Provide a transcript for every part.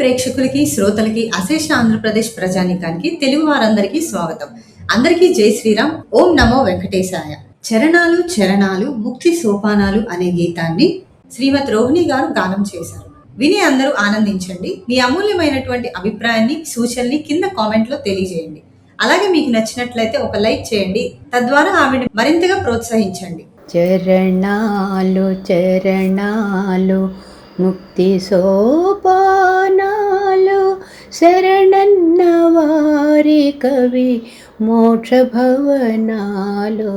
ప్రేక్షకులకి, శ్రోతలకి, అశేష ఆంధ్రప్రదేశ్ ప్రజానీకానికి, తెలుగు వారందరికీ స్వాగతం. అందరికీ జై శ్రీరామ్. ఓం నమో వెంకటేశాయ. చరణాలు చరణాలు ముక్తి సోపానాలు అనే గీతాన్ని శ్రీమతి రోహిణి గారు గానం చేశారు. విని అందరూ ఆనందించండి. మీ అమూల్యమైనటువంటి అభిప్రాయాన్ని, సూచనని కింద కామెంట్లో తెలియజేయండి. అలాగే మీకు నచ్చినట్లయితే ఒక లైక్ చేయండి. తద్వారా ఆవిడ మరింతగా ప్రోత్సహించండి. చరణాలు చరణాలు ముక్తి సోపానాలు శరణన్న వారి కవి మోక్ష భవనాలు.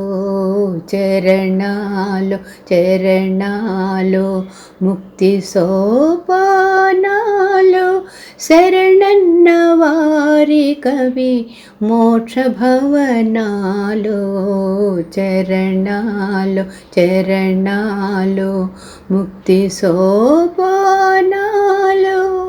చరణాలు చరణాలు ముక్తి సోపానాలు శరణన్న వారి కవి మోక్ష భవనాలు. చరణాలు చరణాలు ముక్తి సోపానాలు.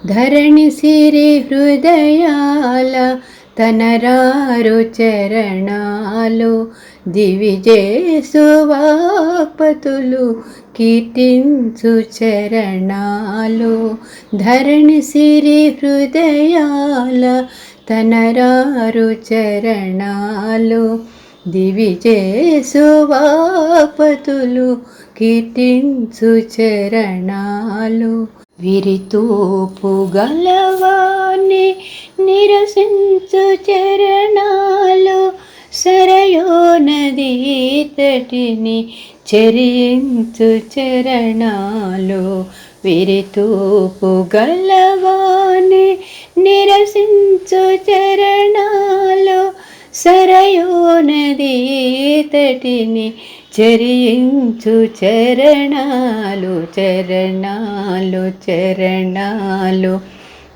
ధరణి సిరి హృదయాల తనరారు చరణాలు దివిజేసు వాక్పతులు కీర్తించు చరణాలు. ధరణి సిరి హృదయాల తనరారు చరణాలు దివిజేసు వాక్పతులు కీర్తించు చరణాలు. విరితూపు గలవాణి నిరసించు చరణాలు సరయో నదీ తటిని చరించు చరణాలు. విరితూపు గలవాణి నిరసించు చరణాలు సరయో నదీ తటిని చరించు చరణాలు. చరణాలు చరణాలు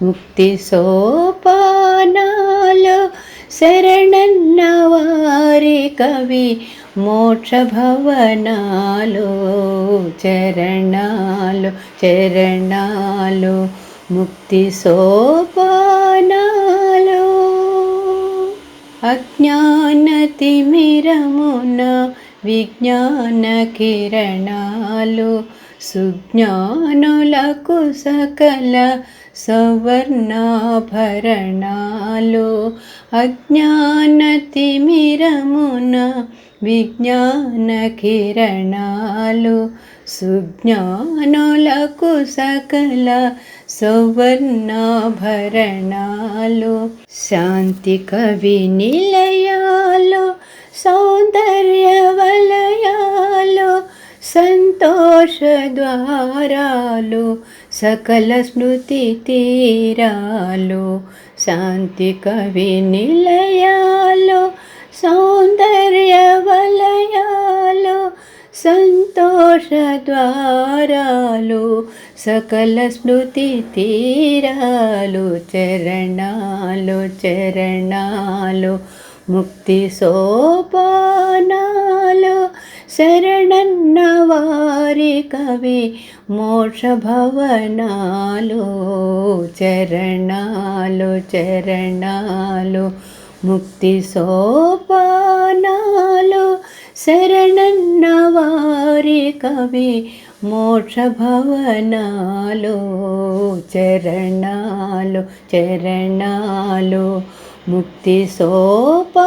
ముక్తి సోపానాలు శరణన్న వారి కవి మోక్ష భవనాలు. చరణాలు చరణాలు ముక్తి సోపానాలు. అజ్ఞానతిమిరమున విజ్ఞాన కిరణాలు సుజ్ఞానులకు సకల సవర్ణాభరణాలు. అజ్ఞానతిమిరమున విజ్ఞాన కిరణాలు సుజ్ఞానులకు సకల సవర్ణాభరణాలు. శాంతి కవి నిలయాలు సౌందర్య వలయాలు సంతోష ద్వారాలు సకల స్మృతి తీరాలు. శాంతి కవి నిలయాలు సౌందర్య వలయాలు సంతోష ద్వారాలు సకల స్మృతి తీరాలు. చరణాలు చరణాలు ముక్తి సోపానాలు శరణన్న వారి కవి మోక్ష భవనాలు. చరణాలు చరణాలు ముక్తి సోపానాలు శరణన్న వారి కవి మోక్ష భవనాలు. చరణాలు చరణాలు ముక్తి సోపానాలు.